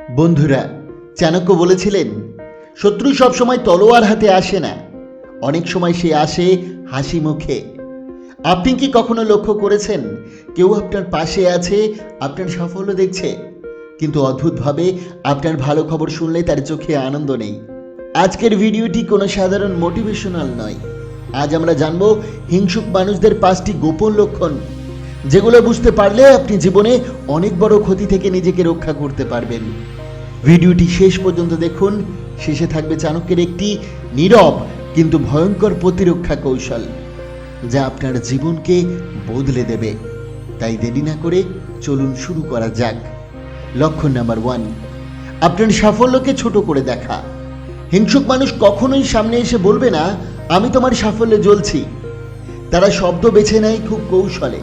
বন্ধুরা, চাণক্য বলেছিলেন, শত্রু সবসময় তলোয়ার হাতে আসে না, অনেক সময় সে আসে হাসি মুখে। আপনি কি কখনো লক্ষ্য করেছেন, কেউ আপনার পাশে আছে, আপনার সাফল্য দেখছে, কিন্তু অদ্ভুতভাবে আপনার ভালো খবর শুনলে তার চোখে আনন্দ নেই। আজকের ভিডিওটি কোনো সাধারণ মোটিভেশনাল নয়। আজ আমরা জানব হিংসুক মানুষদের 5টি গোপন লক্ষণ, যেগুলো বুঝতে পারলে আপনি জীবনে অনেক বড় ক্ষতি থেকে নিজেকে রক্ষা করতে পারবেন। ভিডিওটি শেষ পর্যন্ত দেখুন। শেষে থাকবে চাণক্যের একটি নীরব কিন্তু ভয়ঙ্কর প্রতিরক্ষা কৌশল, যা আপনার জীবনকে বদলে দেবে। তাই দেরি না করে চলুন শুরু করা যাক। লক্ষণ নাম্বার 1, আপনার সাফল্যকে ছোট করে দেখা। হিংসুক মানুষ কখনোই সামনে এসে বলবে না, আমি তোমার সাফল্যে জ্বলছি। তারা শব্দ বেছে নেয় খুব কৌশলে।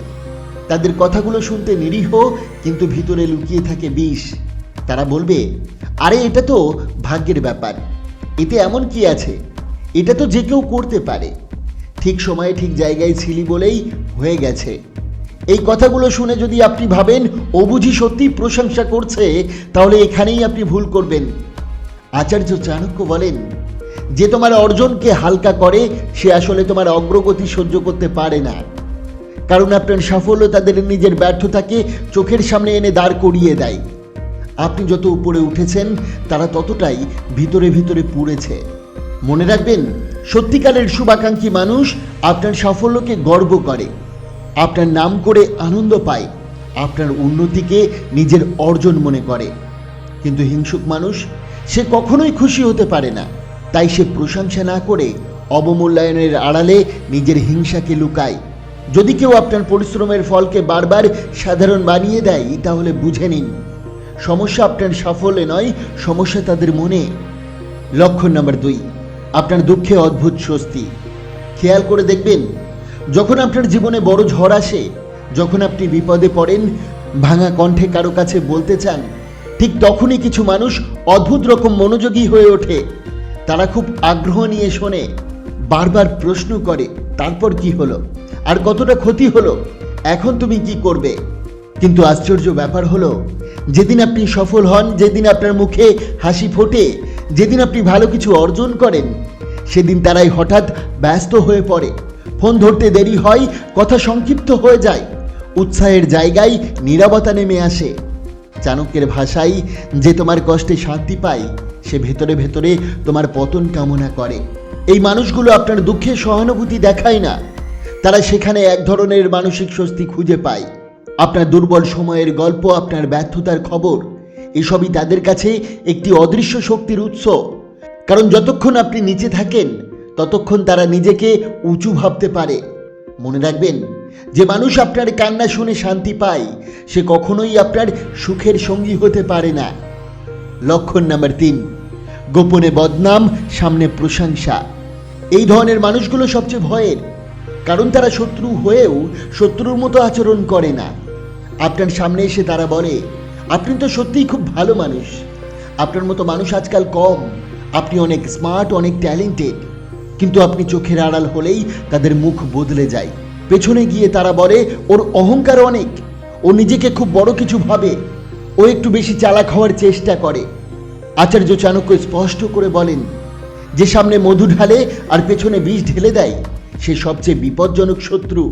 তাদের কথাগুলো শুনতে নিরীহ, কিন্তু ভিতরে লুকিয়ে থাকে বিষ। তারা বলবে, আরে এটা তো ভাগ্যের ব্যাপার, এতে এমন কি আছে, এটা তো যে কেউ করতে পারে, ঠিক সময়ে ঠিক জায়গায় ছিলি বলেই হয়ে গেছে। এই কথাগুলো শুনে যদি আপনি ভাবেন ও বুঝি সত্যি প্রশংসা করছে, তাহলে এখানেই আপনি ভুল করবেন। আচার্য চাণক্য বলেন, যে তোমার অর্জনকে হালকা করে সে আসলে তোমার অগ্রগতি সহ্য করতে পারে না। কারণ আপনার সাফল্য তাদের নিজের ব্যর্থতাকে চোখের সামনে এনে দাঁড় করিয়ে দেয়। আপনি যত উপরে উঠেছেন, তারা ততটাই ভিতরে ভিতরে পুড়েছে। মনে রাখবেন, সত্যিকারের শুভাকাঙ্ক্ষী মানুষ আপনার সাফল্যকে গর্ব করে, আপনার নাম করে আনন্দ পায়, আপনার উন্নতিকে নিজের অর্জন মনে করে। কিন্তু হিংসুক মানুষ, সে কখনোই খুশি হতে পারে না। তাই সে প্রশংসা না করে অবমূল্যায়নের আড়ালে নিজের হিংসাকে লুকায়। যদি কেউ আপনার পরিশ্রমের ফলকে বারবার সাধারণ বানিয়ে দেয়, তাহলে বুঝে নিন, সমস্যা আপনার সাফল্যে নয়, সমস্যা তাদের মনে। লক্ষণ নাম্বার 2, আপনার দুঃখে অদ্ভুত স্বস্তি। খেয়াল করে দেখবেন, যখন আপনার জীবনে বড় ঝড় আসে, যখন আপনি বিপদে পড়েন, ভাঙা কণ্ঠে কারো কাছে বলতে চান, ঠিক তখনই কিছু মানুষ অদ্ভুত রকম মনোযোগী হয়ে ওঠে। তারা খুব আগ্রহ নিয়ে শোনে, বারবার প্রশ্ন করে, তারপর কি হলো, আর কতটা ক্ষতি হলো, এখন তুমি কি করবে। কিন্তু আশ্চর্য ব্যাপার হলো, যেদিন আপনি সফল হন, যেদিন আপনার মুখে হাসি ফোটে, যেদিন আপনি ভালো কিছু অর্জন করেন, সেদিন তারাই হঠাৎ ব্যস্ত হয়ে পড়ে। ফোন ধরতে দেরি হয়, কথা সংক্ষিপ্ত হয়ে যায়, উৎসাহের জায়গায় নীরবতা নেমে আসে। চাণক্যের ভাষায়, যে তোমার কষ্টে শান্তি পায়, সে ভেতরে ভেতরে তোমার পতন কামনা করে। এই মানুষগুলো আপনার দুঃখে সহানুভূতি দেখায় না, তারা সেখানে এক ধরনের মানসিক স্বস্তি খুঁজে পায়। আপনার দুর্বল সময়ের গল্প, আপনার ব্যর্থতার খবর, এসবই তাদের কাছে একটি অদৃশ্য শক্তির উৎস। কারণ যতক্ষণ আপনি নিচে থাকেন, ততক্ষণ তারা নিজেকে উঁচু ভাবতে পারে। মনে রাখবেন, যে মানুষ আপনার কান্না শুনে শান্তি পায়, সে কখনোই আপনার সুখের সঙ্গী হতে পারে না। লক্ষণ নাম্বার 3, গোপনে বদনাম, সামনে প্রশংসা। এই ধরনের মানুষগুলো সবচেয়ে ভয়ের, কারণ তারা শত্রু হয়েও শত্রুর মতো আচরণ করে না। আপনার সামনে এসে তারা বলে, আপনি তো সত্যিই খুব ভালো মানুষ, আপনার মতো মানুষ আজকাল কম, আপনি অনেক স্মার্ট, অনেক ট্যালেন্টেড। কিন্তু আপনি চোখের আড়াল হলেই তাদের মুখ বদলে যায়। পেছনে গিয়ে তারা বলে, ওর অহংকার অনেক, ও নিজেকে খুব বড় কিছু ভাবে, ও একটু বেশি চালাক হওয়ার চেষ্টা করে। আচার্য চাণক্য স্পষ্ট করে বলেন, যে সামনে মধু ঢালে আর পেছনে বিষ ঢেলে দেয়, সে সবচেয়ে বিপজ্জনক শত্রু।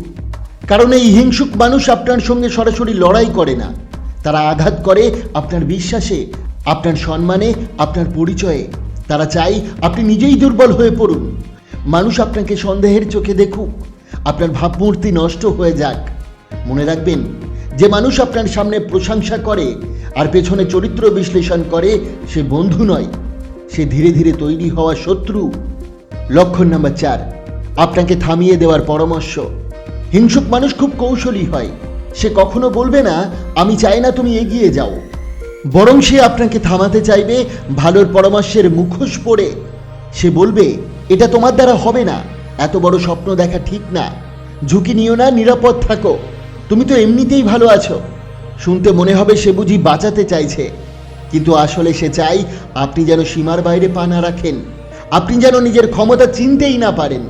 কারণ এই হিংসুক মানুষ আপনার সঙ্গে সরাসরি লড়াই করে না, তারা আঘাত করে আপনার বিশ্বাসে, আপনার সম্মানে, আপনার পরিচয়ে। তারা চায় আপনি নিজেই দুর্বল হয়ে পড়ুন, মানুষ আপনাকে সন্দেহের চোখে দেখুক, আপনার ভাবমূর্তি নষ্ট হয়ে যাক। মনে রাখবেন, যে মানুষ আপনার সামনে প্রশংসা করে আর পেছনে চরিত্র বিশ্লেষণ করে, সে বন্ধু নয়, সে ধীরে ধীরে তৈরি হওয়া শত্রু। লক্ষণ নাম্বার 4, আপনাকে থামিয়ে দেওয়ার পরামর্শ। হিংসুক মানুষ খুব কৌশলী হয়। সে কখনো বলবে না, আমি চাই না তুমি এগিয়ে যাও, বরং সে আপনাকে থামাতে চাইবে ভালোর পরামর্শের মুখোশ পরে। সে বলবে, এটা তোমার দ্বারা হবে না, এত বড় স্বপ্ন দেখা ঠিক না, ঝুঁকি নিও না, নিরাপদ থাকো, তুমি তো এমনিতেই ভালো আছো। শুনতে মনে হবে সে বুঝি বাঁচাতে চাইছে, কিন্তু আসলে সে চাই আপনি যেন সীমার বাইরে পা না রাখেন, আপনি যেন নিজের ক্ষমতা চিনতেই না পারেন।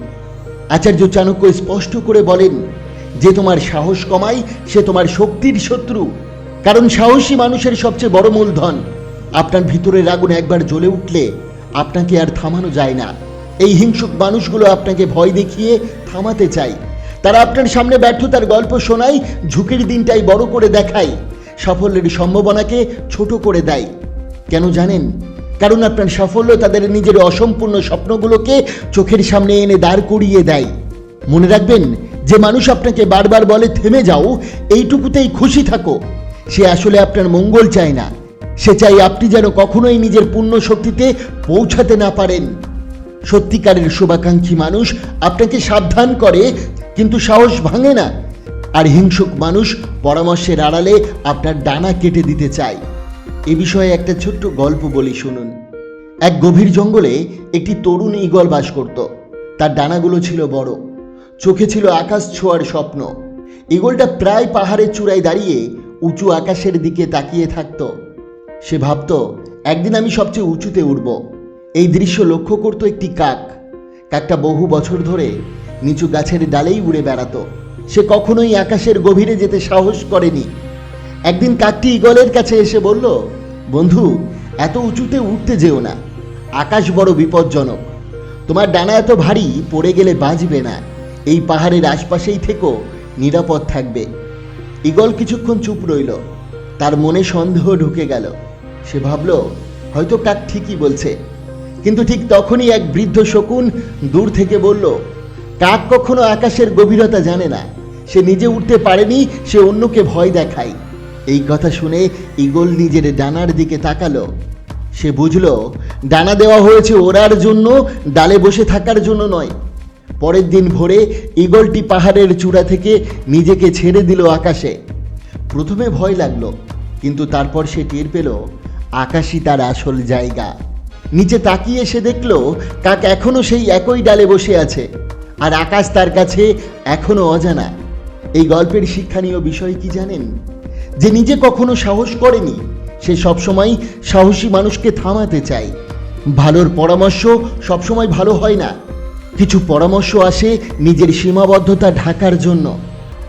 আচার্য চাণক্য স্পষ্ট করে বলেন, যে তোমার সাহস কমায়, সে তোমার শক্তির শত্রু। কারণ সাহসী মানুষের সবচেয়ে বড় মূলধন আপনার ভিতরের আগুন একবার জ্বলে উঠলে আপনাকে আর থামানো যায় না। এই হিংসুক মানুষগুলো আপনাকে ভয় দেখিয়ে থামাতে চায়। তারা আপনার সামনে ব্যর্থতার গল্প শোনায়, ঝুঁকির দিনটাই বড় করে দেখায়, সাফল্যের সম্ভাবনাকে ছোট করে দেয়। কেন জানেন? কারণ আপনার সাফল্য তাদের নিজের অসম্পূর্ণ স্বপ্নগুলোকে চোখের সামনে এনে দাঁড় করিয়ে দেয়। মনে রাখবেন, যে মানুষ আপনাকে বারবার বলে থেমে যাও, এইটুকুতেই খুশি থাকো, সে আসলে আপনার মঙ্গল চায় না। সে চাই আপনি যেন কখনোই নিজের পূর্ণ শক্তিতে পৌঁছাতে না পারেন। সত্যিকারের শুভাকাঙ্ক্ষী মানুষ আপনাকে সাবধান করে, কিন্তু সাহস ভাঙে না। আর হিংসুক মানুষ পরামর্শের আড়ালে আপনার ডানা কেটে দিতে চায়। এ বিষয়ে একটা ছোট্ট গল্প বলি, শুনুন। এক গভীর জঙ্গলে একটি তরুণ ঈগল বাস করত। তার ডানাগুলো ছিল বড়, চোখে ছিল আকাশ ছোঁয়ার স্বপ্ন। ঈগলটা প্রায় পাহাড়ের চূড়ায় দাঁড়িয়ে উঁচু আকাশের দিকে তাকিয়ে থাকত। সে ভাবত, একদিন আমি সবচেয়ে উঁচুতে উঠব। এই দৃশ্য লক্ষ্য করত একটি কাক। কাকটা বহু বছর ধরে নিচু গাছের ডালেই উড়ে বেড়াতো। সে কখনোই আকাশের গভীরে যেতে সাহস করেনি। একদিন কাকটি ঈগলের কাছে এসে বলল, বন্ধু, এত উঁচুতে উঠতে যেও না, আকাশ বড় বিপজ্জনক। তোমার ডানা এত ভারী, পড়ে গেলে বাঁচবে না। এই পাহাড়ের আশপাশেই থেকো, নিরাপদ থাকবে। ঈগল কিছুক্ষণ চুপ রইল। তার মনে সন্দেহ ঢুকে গেল। সে ভাবল, হয়তো কাক ঠিকই বলছে। কিন্তু ঠিক তখনই এক বৃদ্ধ শকুন দূর থেকে বলল, কাক কখনো আকাশের গভীরতা জানে না, সে নিজে উঠতে পারেনি, সে অন্যকে ভয় দেখায়। এই কথা শুনে ঈগল নিজের ডানার দিকে তাকালো। সে বুঝল, ডানা দেওয়া হয়েছে ওড়ার জন্য, ডালে বসে থাকার জন্য নয়। পরের দিন ভোরে ঈগলটি পাহাড়ের চূড়া থেকে নিজেকে ছেড়ে দিল আকাশে। প্রথমে ভয় লাগলো, কিন্তু তারপর সে টের পেল আকাশই তার আসল জায়গা। নিচে তাকিয়ে সে দেখল কাক এখনো সেই একই ডালে বসে আছে, আর আকাশ তার কাছে এখনো অজানা। এই গল্পের শিক্ষণীয় বিষয় কি জানেন? যে নিজে কখনো সাহস করেনি, সে সবসময় সাহসী মানুষকে থামাতে চায়। ভালোর পরামর্শ সবসময় ভালো হয় না। কিছু পরামর্শ আসে নিজের সীমাবদ্ধতা ঢাকার জন্য।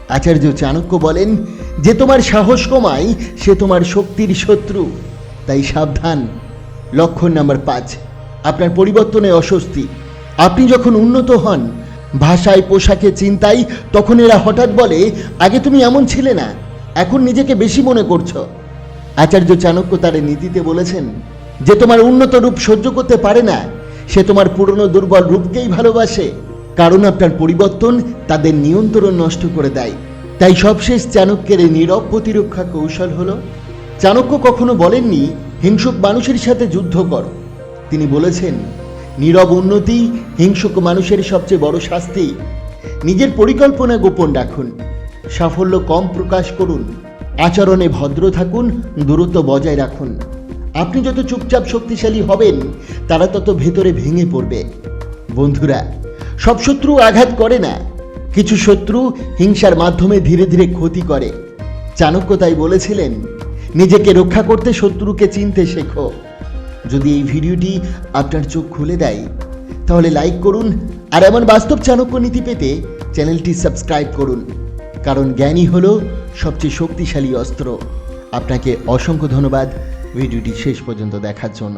আচার্য চাণক্য বলেন, যে তোমার সাহস কমায় সে তোমার শক্তির শত্রু। তাই সাবধান। লক্ষণ নাম্বার 5, আপনার পরিবর্তনে অস্বস্তি। আপনি যখন উন্নত হন, ভাষায়, পোশাকে, চিন্তায়, তখন এরা হঠাৎ বলে, আগে তুমি এমন ছিলে না, এখন নিজেকে বেশি মনে করছো। আচার্য চাণক্য তার নীতিতে বলেছেন, যে তোমার উন্নত রূপ সহ্য করতে পারে না, সে তোমার পুরনো দুর্বল রূপকেই ভালোবাসে। কারণ আপনার পরিবর্তন তাদের নিয়ন্ত্রণ নষ্ট করে দেয়। তাই সবশেষ চাণক্যের এই নীরব প্রতিরক্ষা কৌশল হলো, চাণক্য কখনো বলেননি হিংসুক মানুষের সাথে যুদ্ধ কর। তিনি বলেছেন, নীরব উন্নতি হিংসুক মানুষের সবচেয়ে বড় শাস্তি। নিজের পরিকল্পনা গোপন রাখুন, সাফল্য কম প্রকাশ করুন, আচরণে ভদ্র থাকুন, দূরত্ব বজায় রাখুন। আপনি যত চুপচাপ শক্তিশালী হবেন, তারা তত ভেতরে ভেঙে পড়বে। বন্ধুরা, সব শত্রু আঘাত করে না, কিছু শত্রু হিংসার মাধ্যমে ধীরে ধীরে ক্ষতি করে। চাণক্য তাই বলেছিলেন, নিজেকে রক্ষা করতে শত্রুকে চিনতে শেখো। যদি এই ভিডিওটি আপনার চোখ খুলে দেয়, তাহলে লাইক করুন, আর এমন বাস্তব চাণক্য নীতি পেতে চ্যানেলটি সাবস্ক্রাইব করুন। কারণ জ্ঞানই হলো সবচেয়ে শক্তিশালী অস্ত্র। আপনাকে অসংখ্য ধন্যবাদ ভিডিওটি শেষ পর্যন্ত দেখার জন্য।